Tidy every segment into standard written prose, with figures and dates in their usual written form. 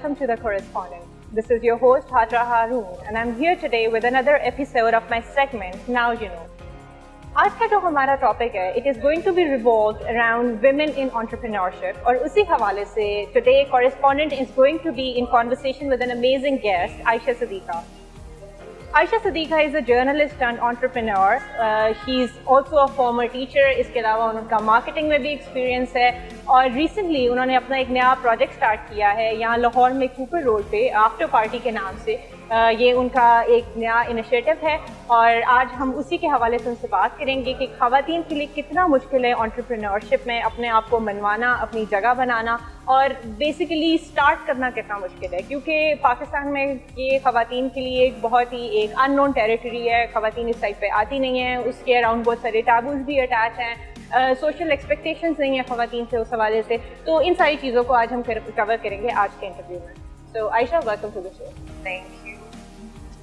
welcome to The Correspondent. This is your host Hajra Haroon and I'm here today with another episode of my segment Now You Know. आज का जो हमारा topic है, it is going to be revolved around women in entrepreneurship और उसी हवाले से today correspondent is going to be in conversation with an amazing guest, Aisha Siddiqa. Aisha Siddiqa is a journalist and entrepreneur. She's also a former teacher. इसके अलावा उनका marketing में भी experience है और रिसेंटली उन्होंने अपना एक नया प्रोजेक्ट स्टार्ट किया है यहाँ लाहौर में कूपर रोड पे आफ्टर पार्टी के नाम से। ये उनका एक नया इनिशिएटिव है और आज हम उसी के हवाले से उनसे बात करेंगे कि ख़वातीन के लिए कितना मुश्किल है एंटरप्रेन्योरशिप में अपने आप को मनवाना, अपनी जगह बनाना और बेसिकली स्टार्ट करना कितना मुश्किल है, क्योंकि पाकिस्तान में ये ख़वातीन के लिए एक बहुत ही एक अननोन टेरिटरी है। ख़वातीन इस साइड पे आती नहीं है, उसके अराउंड बहुत सारे टैबूज भी अटैच हैं, सोशल एक्सपेक्टेशंस नहीं है ख़वातीन से उस हवाले से। तो इन सारी चीज़ों को आज हम कवर करेंगे आज के इंटरव्यू में। So Ayesha, welcome to the show. Thank you.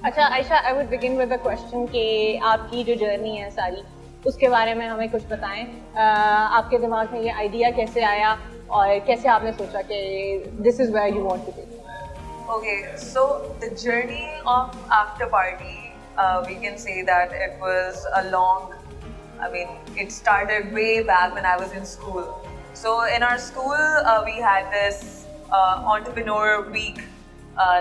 अच्छा Ayesha, I would begin with a question कि आपकी जो जर्नी है सारी उसके बारे में हमें कुछ बताएं। आपके दिमाग में ये आइडिया कैसे आया और कैसे आपने सोचा कि this is where you want to be? Okay, so the journey of After Party, we can say that it was a long, it started way back when I was in school. So in our school, we had this entrepreneur week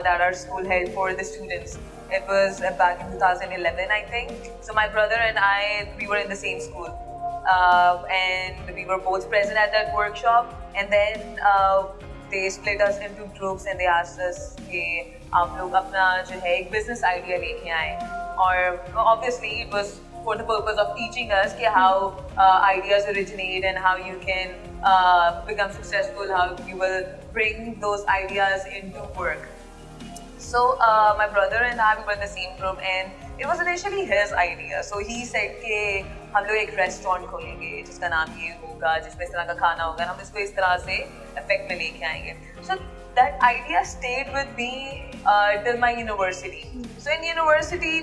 that our school held for the students. It was back in 2011, I think. So my brother and I, we were in the same school. And we were both present at that workshop. And then they split us into groups and they asked us कि आप लोग अपना जो है एक business idea लेके आएं. और obviously it was for the purpose of teaching us कि how ideas originate and how you can become successful, how you will bring those ideas into work. So my brother and I, we were in the same group and it was initially his idea. So he said कि हम लोग एक restaurant खोलेंगे जिसका नाम ये होगा, जिसमें इस तरह का खाना होगा, हम इसको इस तरह से इफेक्ट में लेके आएंगे. So that idea stayed with me till my university. So in university,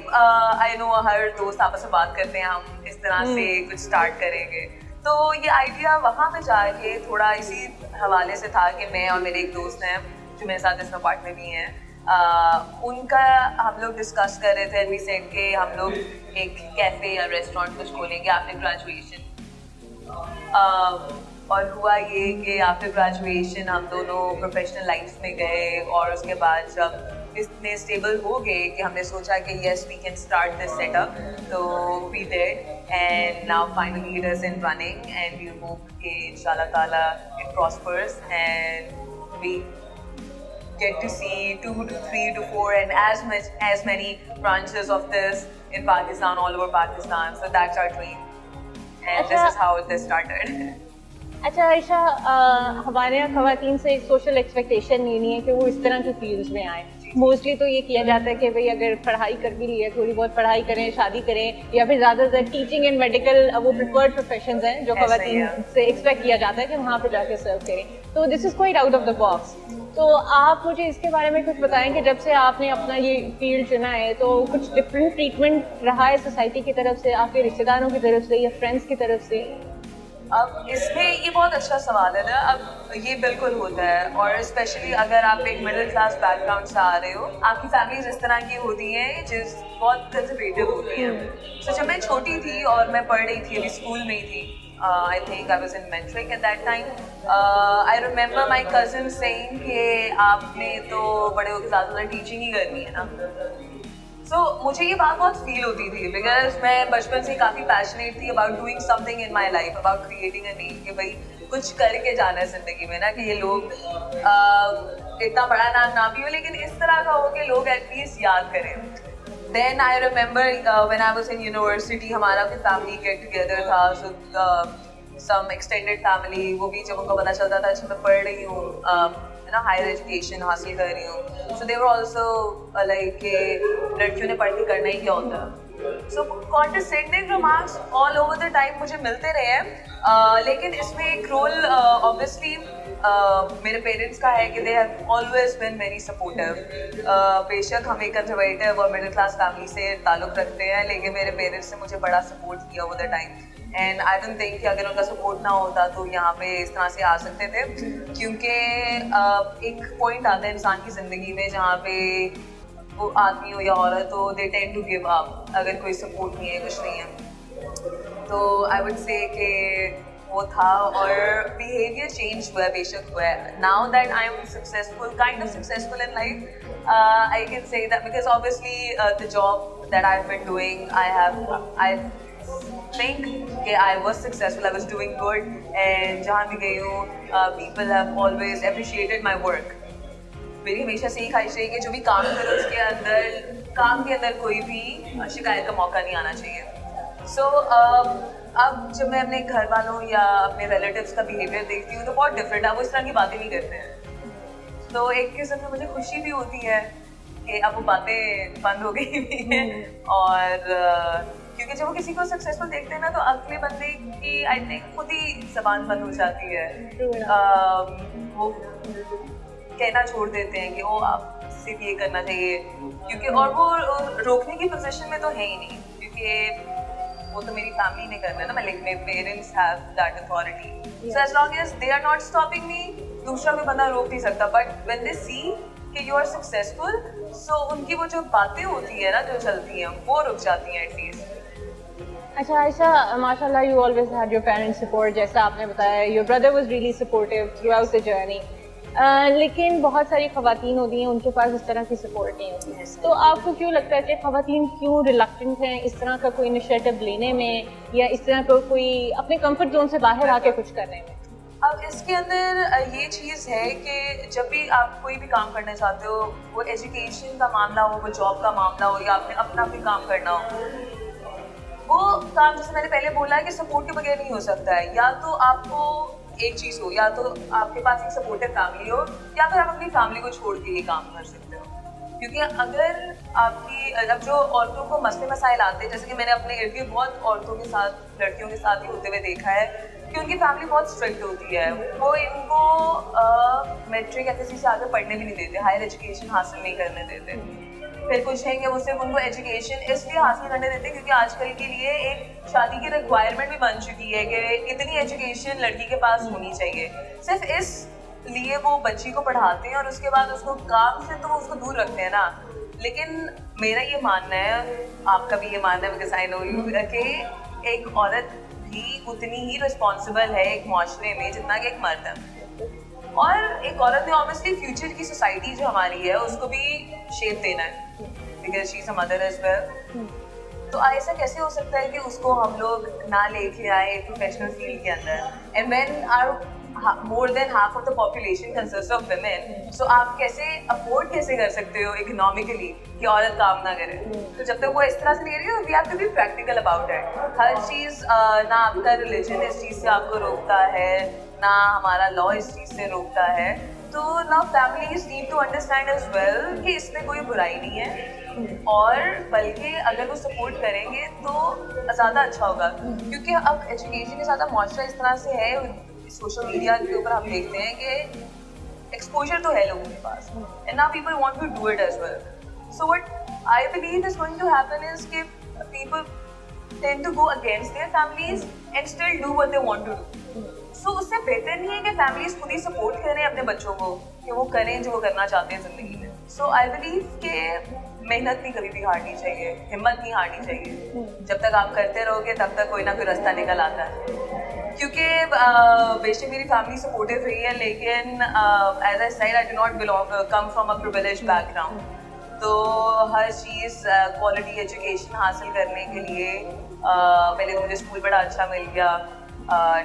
I know हर दोस्त आपस में बात करते हैं हम इस तरह से कुछ स्टार्ट करेंगे. तो ये आइडिया वहाँ पे जाके थोड़ा इसी हवाले से था कि मैं और मेरे एक दोस्त हैं जो मेरे साथ इसमें पार्टनर भी हैं, उनका हम लोग डिस्कस कर रहे थे. वी सेड कि हम लोग एक कैफ़े या रेस्टोरेंट कुछ खोलेंगे आफ्टर ग्रेजुएशन. और हुआ ये कि आफ्टर ग्रेजुएशन हम दोनों प्रोफेशनल लाइफ में गए और उसके बाद जब इतने स्टेबल हो गए कि हमने सोचा कि yes we can start this setup. तो we did and now finally it is in running and we hope कि इंशाल्लाह ताला it prospers and we get to see 2 to 3 to 4 and as many branches of this in Pakistan, all over Pakistan. So that's our dream and this is how this started. अच्छा आयशा, हमारे यहाँ ख़वातीन से एक social expectation नहीं है कि वो इस तरह की फील्ड्स में आए. मोस्टली तो ये किया जाता है कि भाई अगर पढ़ाई कर भी ली है, थोड़ी बहुत पढ़ाई करें, शादी करें, या फिर ज़्यादातर टीचिंग एंड मेडिकल वो प्रिफर्ड प्रोफेशंस हैं जो ख़वातीन से एक्सपेक्ट किया जाता है कि वहाँ पर जाके सर्व करें. तो this is quite out of the box. तो आप मुझे इसके बारे में कुछ बताएं कि जब से आपने अपना ये फील्ड चुना है तो कुछ डिफरेंट ट्रीटमेंट रहा है सोसाइटी की तरफ से, आपके रिश्तेदारों की तरफ से या फ्रेंड्स की तरफ से? अब इसमें ये बहुत अच्छा सवाल है ना. अब ये बिल्कुल होता है और स्पेशली अगर आप एक मिडिल क्लास बैकग्राउंड से आ रहे हो, आपकी फैमिलीज इस तरह की होती हैं जिस बहुत कंजर्वेटिव होती हैं. तो जब मैं छोटी थी और मैं पढ़ रही थी, अभी स्कूल में ही थी, I think I was in mentoring at that time. I remember my cousin saying कि आपने तो बड़े होकर ज़्यादा टीचिंग ही करनी है ना. So मुझे ये बात बहुत फील होती थी बिकॉज मैं बचपन से काफ़ी पैशनेट थी about doing something in my life, about creating a name कि भाई कुछ करके जाना है ज़िंदगी में ना, कि ये लोग इतना बड़ा नाम ना भी हो लेकिन इस तरह का हो कि लोग एटलीस्ट याद करें. Then I remember when I was in university, हमारा भी family get together था. So some extended family, वो भी जब उनको पता चलता था कि मैं पढ़ रही हूँ, हायर एजुकेशन हासिल कर रही हूँ, सो दे वर ऑल्सो लाइक कि लड़कियों ने पढ़ के करना ही क्या होता है. So condescending remarks all over the time मुझे मिलते रहे हैं, लेकिन इसमें एक रोल ऑब्वियसली मेरे पेरेंट्स का है कि they have always been very supportive. बेशक हम एक कंजर्वेटिव और मिडिल क्लास फैमिली से ताल्लुक़ रखते हैं, लेकिन मेरे पेरेंट्स ने मुझे बड़ा सपोर्ट किया over the time and I don't think कि अगर उनका सपोर्ट ना होता तो यहाँ पे इस तरह से आ सकते थे, क्योंकि एक पॉइंट आता है इंसान की ज़िंदगी में जहाँ पे वो आदमी हो या औरत हो, they tend to give up अगर कोई सपोर्ट नहीं है, कुछ नहीं है। तो आई वुड से कि वो था, और बिहेवियर चेंज हुआ है, बेशक हुआ है। Now that I am successful, kind of successful in life, I can say that because obviously the job that I have been doing, I think कि I was successful, I was doing good, and जहाँ भी गई हूँ people have always appreciated my work. मेरी हमेशा से ही ख्वाहिश है कि जो भी काम करो उसके अंदर, काम के अंदर कोई भी शिकायत का मौका नहीं आना चाहिए। So अब जब मैं अपने घर वालों या अपने रिलेटिव्स का बिहेवियर देखती हूँ तो बहुत डिफरेंट है, वो इस तरह की बातें नहीं करते हैं। तो एक किस्म से मुझे खुशी भी होती है कि अब वो बातें बंद हो गई भी हैं, और क्योंकि जब वो किसी को सक्सेसफुल देखते हैं ना तो अगले बंदे की आई थिंक खुद ही जबान बंद हो जाती है, वो कहना छोड़ देते हैं कि वो आप सिर्फ ये करना चाहिए, क्योंकि और वो रोकने की पोजीशन में तो है ही नहीं, क्योंकि वो तो मेरी फैमिली ने करना है ना, मेरे parents have that authority, so as long as they are not stopping me, दूसरा कोई बंदा रोक नहीं सकता। बट व्हेन दे सी कि यू आर सक्सेसफुल, सो उनकी वो जो बातें होती है ना जो चलती हैं वो रुक जाती हैं एटलीस्ट। अच्छा आयशा, माशाल्लाह you always had your parents support, जैसा आपने बताया your brother was really supportive through out the journey, लेकिन बहुत सारी ख़वातीन होती हैं उनके पास इस तरह की सपोर्ट नहीं होती है। तो आपको क्यों लगता है कि ख़वातीन क्यों रिलक्टेंट हैं इस तरह का कोई इनिशिएटिव लेने में, या इस तरह का कोई अपने कंफर्ट जोन से बाहर आके कुछ करने में? अब इसके अंदर ये चीज़ है कि जब भी आप कोई भी काम करना चाहते हो, वो एजुकेशन का मामला हो, वो जॉब का मामला हो, या आपने अपना भी काम करना हो, वो काम जैसे मैंने पहले बोला है कि सपोर्ट के बगैर नहीं हो सकता है। या तो आपको एक चीज़ हो, या तो आपके पास एक सपोर्टिव फैमिली हो, या फिर आप अपनी फैमिली को छोड़ के ये काम कर सकते हो। क्योंकि अगर आपकी अब जो औरतों को मसले मसाइल आते हैं, जैसे कि मैंने अपने इर्द गिर्द बहुत औरतों के साथ, लड़कियों के साथ ही होते हुए देखा है कि उनकी फैमिली बहुत स्ट्रिक्ट होती है, वो इनको मैट्रिक एसएससी से आगे पढ़ने भी नहीं देते, हायर एजुकेशन हासिल नहीं करने देते। फिर कुछ है कि वो सिर्फ उनको एजुकेशन इसलिए हासिल करने देते हैं क्योंकि आजकल के लिए एक शादी की रिक्वायरमेंट भी बन चुकी है कि इतनी एजुकेशन लड़की के पास होनी चाहिए। सिर्फ इस लिए वो बच्ची को पढ़ाते हैं और उसके बाद उसको काम से तो वो उसको दूर रखते हैं ना। लेकिन मेरा ये मानना है, आपका भी ये मानना है, बिकॉज आई नो यू, कि एक औरत भी उतनी ही रिस्पॉन्सिबल है एक माशरे में जितना कि एक मर्द है। और एक औरत ने ऑब्वियसली फ्यूचर की सोसाइटी जो हमारी है उसको भी शेप देना है, because she is a mother as well. तो ऐसा कैसे हो सकता है कि उसको हम लोग ना लेके आए प्रोफेशनल फील्ड के अंदर, and when are more than half of the population consists of women, so आप कैसे अफोर्ड कैसे कर सकते हो इकोनॉमिकली कि औरत काम ना करे? तो जब तक वो इस तरह से नहीं रही, we have to be practical about it। हर चीज़ ना आपका रिलीजन इस चीज़ से आपको रोकता है, ना हमारा लॉ इस चीज़ से रोकता है। तो ना families need to understand as well कि इसमें कोई बुराई नहीं है, और बल्कि अगर वो सपोर्ट करेंगे तो ज़्यादा अच्छा होगा। क्योंकि अब एजुकेशन के साथ माशरा इस तरह से है, सोशल मीडिया के ऊपर हम देखते हैं कि एक्सपोजर तो है लोगों के पास, and now people want to do it as well. So what I believe is going to happen is कि people tend to go against their families and still do what they want to do. So उससे बेहतर नहीं है कि families खुद ही support करें अपने बच्चों को कि वो करें जो वो करना चाहते हैं जिंदगी में। सो आई बिलीव कि मेहनत नहीं कभी भी हारनी चाहिए, हिम्मत नहीं हारनी चाहिए। जब तक आप करते रहोगे तब तक कोई ना कोई रास्ता निकल आता है। क्योंकि बेशक मेरी फैमिली सपोर्टिव रही है, लेकिन as I said I do not belong come from a privileged background. तो हर चीज़ क्वालिटी एजुकेशन हासिल करने के लिए पहले तो मुझे स्कूल बड़ा अच्छा मिल गया,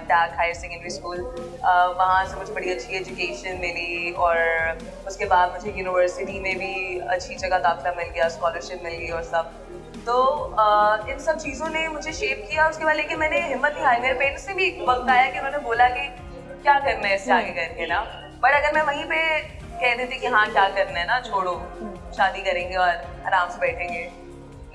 टैग हायर सेकेंडरी स्कूल, वहाँ से मुझे बड़ी अच्छी एजुकेशन मिली, और उसके बाद मुझे यूनिवर्सिटी में भी अच्छी जगह दाखिला मिल गया, स्कॉलरशिप मिल गई और सब। तो इन सब चीज़ों ने मुझे शेप किया उसके बाद। लेकिन मैंने हिम्मत नहीं हारी। मेरे पेरेंट्स से भी एक वक्त आया कि उन्होंने बोला कि क्या करना है इससे आगे करके ना, बट अगर मैं वहीं पे कह देती कि हाँ क्या करना है ना, छोड़ो शादी करेंगे और आराम से बैठेंगे,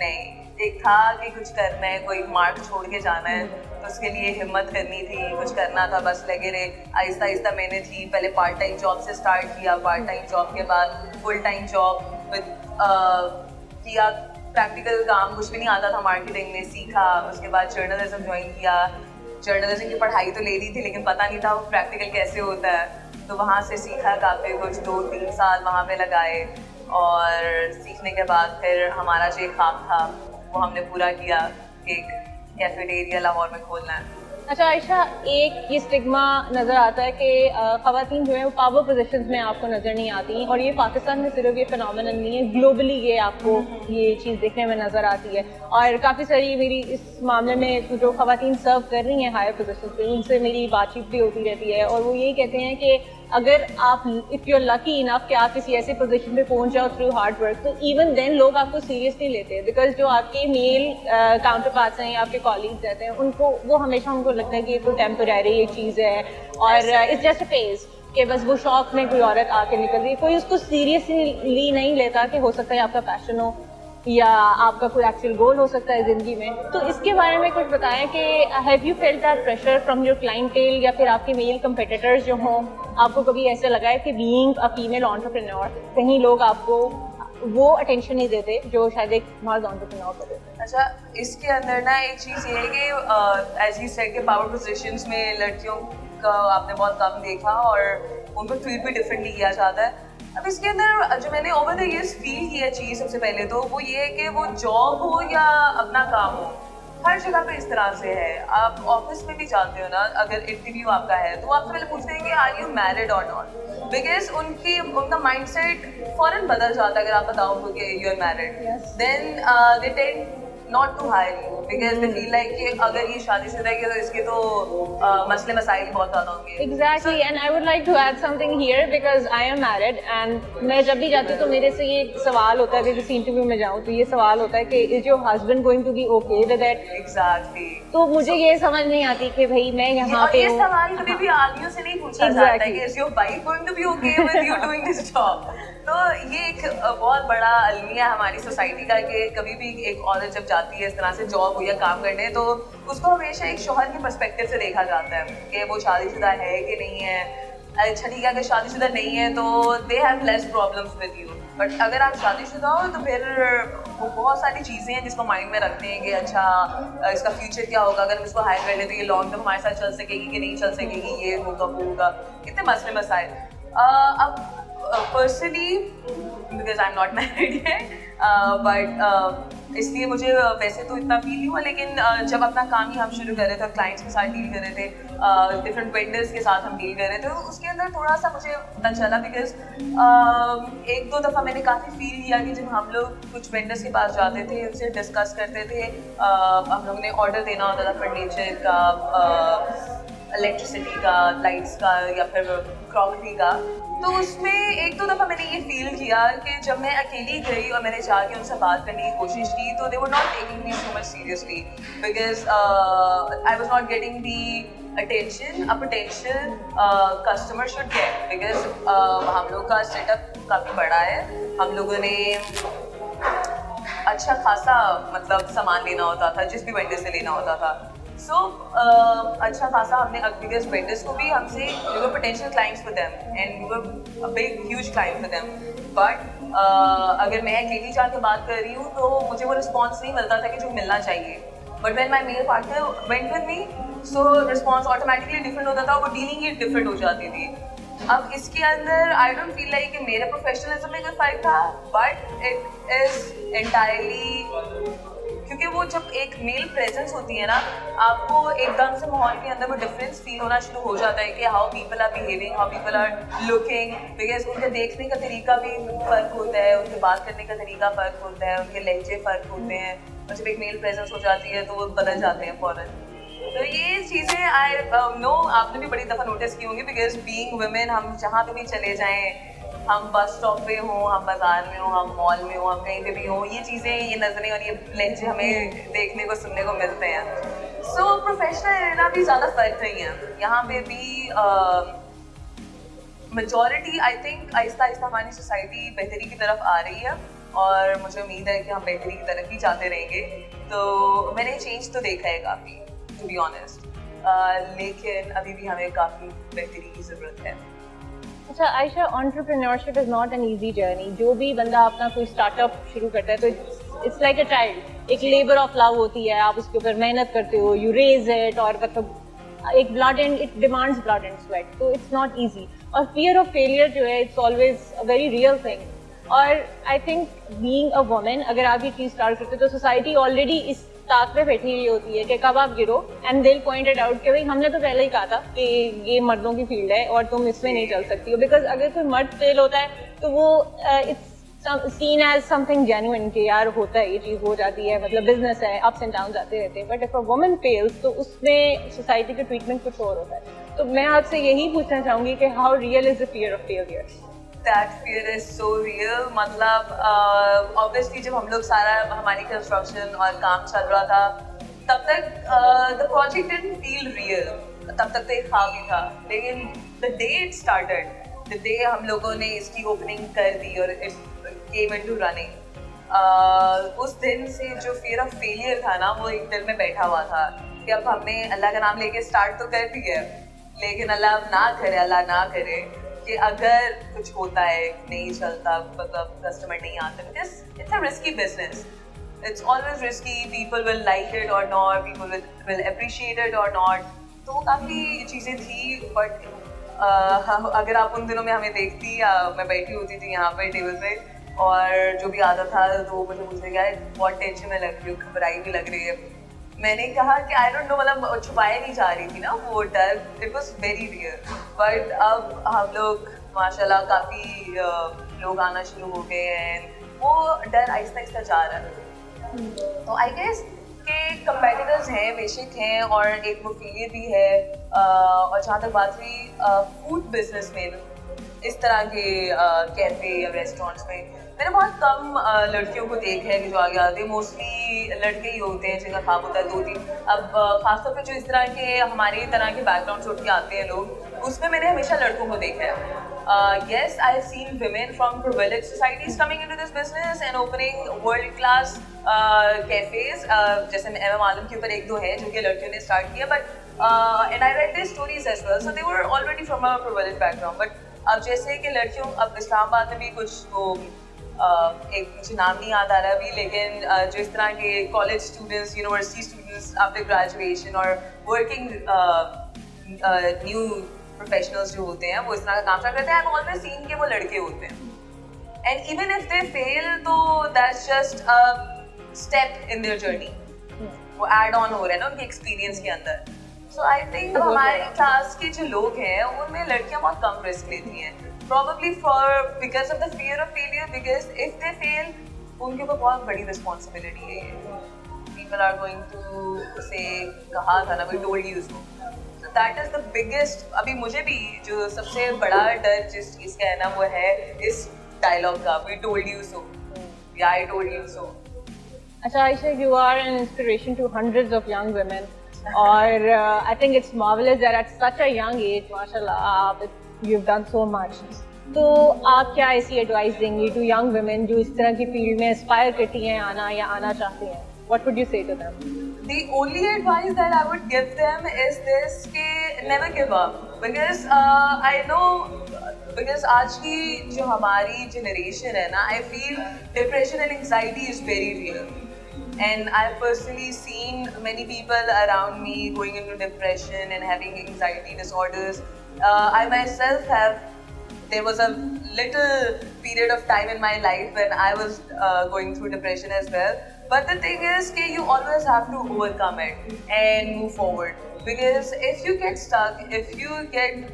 नहीं, एक था कि कुछ करना है, कोई मार्क छोड़ के जाना है, तो उसके लिए हिम्मत करनी थी, कुछ करना था, बस लगे रहे। आहिस्ता आहिस्ता मैंने पहले पार्ट टाइम जॉब से स्टार्ट किया, पार्ट टाइम जॉब के बाद फुल टाइम जॉब विद किया, प्रैक्टिकल काम कुछ भी नहीं आता था मार्केटिंग में, सीखा, उसके बाद जर्नलिज्म ज्वाइन किया, जर्नलिज्म की पढ़ाई तो ले ली थी लेकिन पता नहीं था वो प्रैक्टिकल कैसे होता है, तो वहाँ से सीखा काफ़ी कुछ, 2-3 साल वहाँ पे लगाए और सीखने के बाद फिर हमारा जो ख्वाब था वो हमने पूरा किया कि एक कैफेटेरिया लाहौर में खोलना है। अच्छा आयशा, एक ये स्टिग्मा नज़र आता है कि ख़वातीन जो है वो पावर पोजीशंस में आपको नज़र नहीं आती, और ये पाकिस्तान में सिर्फ ये फिनोमेनन नहीं है, ग्लोबली ये आपको ये चीज़ देखने में नज़र आती है। और काफ़ी सारी मेरी इस मामले में जो ख़वातीन सर्व कर रही हैं हायर पोजीशन पे, उनसे मेरी बातचीत भी होती रहती है, और वो यही कहते हैं कि अगर आप if you are lucky enough कि आप किसी ऐसे पोजीशन पे पहुंच जाओ थ्रू हार्ड वर्क, तो इवन देन लोग आपको सीरियसली लेते हैं, बिकॉज जो आपके मेल काउंटर पार्ट्स हैं या आपके कॉलीग्स रहते हैं, उनको वो हमेशा उनको लगता है कि ये तो टेम्पररी एक चीज़ है और इट्स जस्ट अ फेज, कि बस वो शौक में कोई औरत आके निकल रही है, कोई उसको सीरियसली नहीं लेता कि हो सकता है आपका पैशन हो या आपका कोई एक्चुअल गोल हो सकता है ज़िंदगी में। तो इसके बारे में कुछ बताएं कि have you felt that pressure from your clientele या फिर आपके मेल कंपेटिटर्स जो हों, आपको कभी ऐसा लगा है कि बीइंग अ फीमेल एंटरप्रेन्योर कहीं लोग आपको वो अटेंशन नहीं देते जो शायद एक मर्द एंटरप्रेन्योर को देते हैं? अच्छा, इसके अंदर ना एक चीज़ ये है कि एज यू सेड के पावर पोजीशंस में लड़कियों का आपने बहुत कम देखा और उनको ट्रीट भी डिफरेंटली किया जाता है। अब इसके अंदर जो मैंने ओवर द इयर्स फील किया चीज़ सबसे पहले तो वो ये है कि वो जॉब हो या अपना काम हो, हर जगह पे इस तरह से है। आप ऑफिस में भी जाते हो ना, अगर इंटरव्यू आपका है तो आपसे पहले पूछते हैं कि आर यू मैरिड और नॉट, बिकॉज उनका माइंडसेट फौरन बदल जाता है अगर आप बताओ कि you are married, then they tend not to hire you because they feel like कि अगर ये शादीशुदा है तो इसके तो मसले मसाइल बहुत ज़्यादा होंगे। Exactly, and I would like to add something here because I am married and मैं जब भी जाती हूँ तो मेरे से ये सवाल होता है कि किसी इंटरव्यू में जाऊँ तो ये सवाल होता है कि is your husband going to be okay with that? Exactly. तो मुझे ये समझ नहीं आती कि भाई मैं यहाँ पे ये सवाल कभी भी आदमियों से नहीं पूछा जाता है कि is your wife going to be okay with you doing this job? तो ये एक बहुत बड़ा अलमिया हमारी सोसाइटी का कि कभी भी एक औरत जब जाती है इस तरह से जॉब हो या काम करने तो उसको हमेशा एक शौहर के पर्सपेक्टिव से देखा जाता है कि वो शादीशुदा है कि नहीं है। अच्छा ठीक है, अगर शादीशुदा नहीं है तो they have less problems with you, but अगर आप शादीशुदा हो तो फिर वो बहुत सारी चीज़ें हैं जिसको माइंड में रखते हैं कि अच्छा इसका फ्यूचर क्या होगा, अगर हम इसको हायर कर लें तो ये लॉन्ग टर्म हमारे साथ चल सकेगी कि नहीं चल सकेगी, ये होगा वो होगा, इतने मसले मसाइल। अब personally because I am not married है बट इसलिए मुझे वैसे तो इतना फील नहीं हुआ, लेकिन जब अपना काम ही हम शुरू कर रहे थे, क्लाइंट्स के साथ डील कर रहे थे, डिफरेंट वेंडर्स के साथ हम डील कर रहे थे, तो उसके अंदर थोड़ा सा मुझे पता चला बिकॉज एक दो दफ़ा मैंने काफ़ी फील किया कि जब हम लोग कुछ वेंडर्स के पास जाते थे, उनसे डिस्कस करते थे, हम लोग ने ऑर्डर देना होता था फर्नीचर का, इलेक्ट्रिसिटी का, लाइट्स का या फिर क्रॉकरी का, तो उसमें एक दो दफ़ा मैंने ये फील किया कि जब मैं अकेली गई और मैंने जाके उनसे बात करने की कोशिश की तो they were not taking me so much seriously because I was not getting the attention a potential customer should get, because हम लोग का सेटअप काफ़ी बड़ा है, हम लोगों ने अच्छा खासा मतलब सामान लेना होता था, जिस भी वेंडर से लेना होता था, सो अच्छा खासा हमने बिगेस्ट वेंडर्स को भी हमसे we were potential clients for them and we were a big huge client for them, but अगर मैं अकेली जाके बात कर रही हूँ तो मुझे वो रिस्पॉन्स नहीं मिलता था कि जो मिलना चाहिए, but when my male partner went with me so response automatically different होता था, वो डीलिंग ही डिफरेंट हो जाती थी। अब इसके अंदर आई डोंट फील लाइक कि मेरे प्रोफेशनलिज्म में कोई फ़र्क था, बट इट इज़ एंटायरली क्योंकि वो जब एक मेल प्रेजेंस होती है ना, आपको एकदम से माहौल के अंदर वो डिफरेंस फील होना शुरू हो जाता है कि how people are behaving, how people are looking, because उनके देखने का तरीका भी फ़र्क होता है, उनके बात करने का तरीका फ़र्क होता है, उनके लहजे फ़र्क होते हैं, और जब एक मेल प्रेजेंस हो जाती है तो वो बदल जाते हैं फ़ौरन। तो ये चीज़ें आई नो आपने भी बड़ी दफ़ा नोटिस की होंगी, बिकॉज बीइंग वुमेन हम जहाँ पे भी चले जाएँ, हम बस स्टॉप पे हों, हम बाज़ार में हों, हम मॉल में हों, हम कहीं पे भी हों, ये चीज़ें, ये नज़रें और ये लहजे हमें देखने को सुनने को मिलते हैं। सो प्रोफेशनल एरिया भी ज़्यादा फ़र्क नहीं है, यहाँ पे भी majority I think Aahista Aahista हमारी सोसाइटी बेहतरी की तरफ आ रही है और मुझे उम्मीद है कि हम बेहतरी की तरफ ही जाते रहेंगे। तो मैंने चेंज तो देखा है काफ़ी, टू बी ऑनेस्ट, लेकिन अभी भी हमें काफ़ी बेहतरी की ज़रूरत है। अच्छा Ayesha, entrepreneurship is not an easy journey. जो भी बंदा अपना कोई स्टार्टअप शुरू करता है तो इट्स लाइक अ चाइल्ड, एक लेबर ऑफ लव होती है, आप उसके ऊपर मेहनत करते हो, यू रेज इट, और मतलब एक blood and it demands blood and sweat, तो इट्स नॉट ईजी। और फियर ऑफ फेलियर जो है it's always a very real thing. और I think being a woman, अगर आप ये चीज़ स्टार्ट करते तो सोसाइटी ऑलरेडी इस ताक पे बैठी हुई होती है कि कब आप गिरो and they point it out कि भाई हमने तो पहले ही कहा था कि ये मर्दों की फील्ड है और तुम इसमें नहीं चल सकती हो। बिकॉज अगर कोई मर्द फेल होता है तो वो it's seen as something genuine कि यार होता है, ये चीज़ हो जाती है, मतलब बिजनेस है, अप्स एंड डाउन आते रहते हैं। But if a woman fails तो उसमें सोसाइटी का ट्रीटमेंट कुछ और होता है। तो मैं आपसे यही पूछना चाहूंगी कि how real is the fear of failure? That fear is so real. मतलब obviously जब हम लोग सारा हमारी कंस्ट्रक्शन और काम चल रहा था तब तक the project didn't feel real. तब तक तो एक ख्वाब ही था, लेकिन the day it started, the day हम लोगों ने इसकी ओपनिंग कर दी और it came into running, उस दिन से जो fear of failure था ना वो एक दिल में बैठा हुआ था कि अब हमने अल्लाह का नाम लेके स्टार्ट तो कर दिया, लेकिन अल्लाह ना करे कि अगर कुछ होता है, नहीं चलता, मतलब कस्टमर नहीं आते, because it's a risky business, it's always risky, people will like it और not, people will appreciate it और नॉट। तो काफ़ी चीज़ें थी। बट अगर आप उन दिनों में हमें देखती, मैं बैठी होती थी यहाँ पर टेबल पे और जो भी आता था तो मुझे पूछने गया बहुत टेंशन में लग रही हूँ, घबराई भी लग रही है। मैंने कहा कि आई डोंट नो, मतलब छुपाया नहीं जा रही थी ना वो डर, it was very real. But अब हम लोग माशाल्लाह काफ़ी लोग आना शुरू हो गए हैं, वो डर आहिस्ता आहिस्ता जा रहा है। तो आई गेस कि कंपेटिटर्स हैं, बेशक हैं, और एक वो फेलियर भी है। और जहाँ तक बात हुई फूड बिजनेस में, इस तरह के कैफे या रेस्टोरेंट्स में मैंने बहुत कम लड़कियों को देखा है कि जो आगे आते हैं। मोस्टली लड़के ही होते हैं जिनका ख्वाब होता है 2-3। अब खासतौर पे जो इस तरह के हमारे तरह के बैकग्राउंड से उठ के आते हैं लोग, उसमें मैंने हमेशा लड़कों को देखा है। Yes, I have seen women from privileged societies coming into this business and opening world-class cafes. जैसे MM आलम के ऊपर 1-2 है जो कि लड़कियों ने स्टार्ट किया, but and I read their stories as well. So they were already from a privileged background. But अब जैसे कि लड़कियों, अब इस्लामाबाद में भी कुछ तो एक मुझे नाम नहीं याद आ रहा अभी, लेकिन जो इस तरह के college students, university students after graduation और वर्किंग न्यू प्रोफेशनल्स जो होते हैं वो इस तरह का काम करते हैं। आई हैव ऑलवेज सीन के वो लड़के होते हैं, and even if they fail तो that's just a step in their journey, वो ऐड ऑन हो रहा है ना उनके एक्सपीरियंस के अंदर। सो आई थिंक हमारे क्लास के जो लोग हैं उनमें लड़कियां बहुत कम रिस्क लेती हैं, probably because of the fear of failure, because if they fail उनके ऊपर बहुत बड़ी रिस्पॉन्सिबिलिटी है ये। People are going to say, कहा था ना, we told you so. So that is the biggest, अभी मुझे भी जो सबसे बड़ा डर जिस चीज़ का है ना वो है इस डायलॉग का, we told you so, yeah I told you so. अच्छा Ayesha, you are an inspiration to hundreds of young women और I think it's marvelous that at such a young age, माशाल्लाह, आप you've done so much. तो आप क्या ऐसी advice देंगी to young women जो इस तरह की फील्ड में एस्पायर करती हैं आना या आना चाहती हैं? What would you say to them? The only advice that I would give them is this कि never give up, because I know, because आज की जो हमारी generation है ना, I feel depression and anxiety is very real. And I've personally seen many people around me going into depression and having anxiety disorders. I myself have, there was a little period of time in my life when I was going through depression as well. But the thing is that you always have to overcome it and move forward. Because if you get stuck, if you get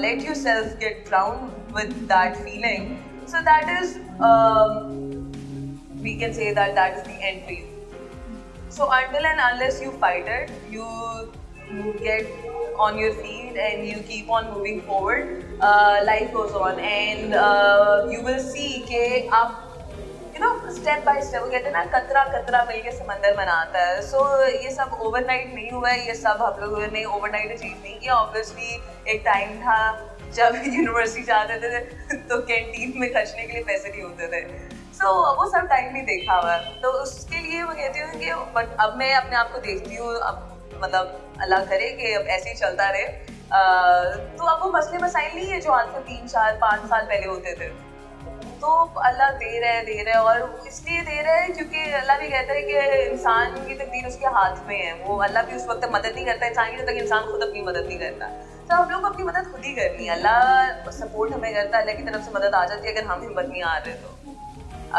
let yourself get drowned with that feeling, so that is, we can say that that is the end for you. So until and unless you fight it, you get on your feet and you keep on moving forward, life goes on, and you will see कि आप step by step, वो कहते हैं ना कतरा कतरा मिलके समंदर बनाता है। सो ये सब ओवरनाइट नहीं हुआ है, ये सब हम लोगों ने ओवरनाइट अचीव नहीं किया। ऑब्वियसली एक टाइम था जब यूनिवर्सिटी जाते थे तो कैंटीन में खर्चने के लिए पैसे नहीं होते थे। सो वो सब टाइम भी देखा हुआ है, तो उसके लिए वो कहती हूँ कि बट अब मैं अपने आप को देखती हूँ, अब मतलब अल्लाह करे कि अब ऐसे ही चलता रहे। तो अब वो मसले मसाइल नहीं है जो आज से 3, 4, 5 साल पहले होते थे। तो अल्लाह दे रहा है और इसलिए दे रहा है क्योंकि अल्लाह भी कहता है कि इंसान की तकदीर उसके हाथ में है। वो अल्लाह भी उस वक्त मदद नहीं करता इंसान की जब तक इंसान खुद अपनी मदद नहीं करता। तो हम लोग को अपनी मदद खुद ही करनी है। अल्लाह सपोर्ट हमें करता है, अल्लाह की तरफ से मदद आ जाती है अगर हम हिम्मत नहीं आ रहे तो।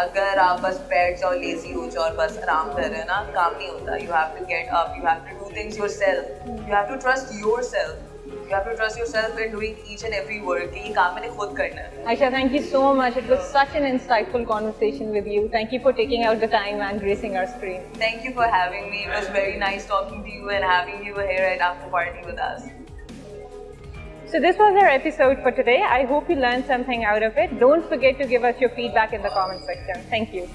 अगर आप बस बैठ जाओ, लेजी हो जाओ और बस आराम कर रहे हो ना, काम नहीं होता। You have to get up, you have to do things yourself, you have to trust yourself, you have to trust yourself in doing each and every work कि ये काम मैंने खुद करना है। Aisha, thank you so much. It was such an insightful conversation with you. Thank you for taking out the time and gracing our screen. Thank you for having me. It was very nice talking to you and having you here at After Party with us. So this was our episode for today. I hope you learned something out of it. Don't forget to give us your feedback in the comment section. Thank you.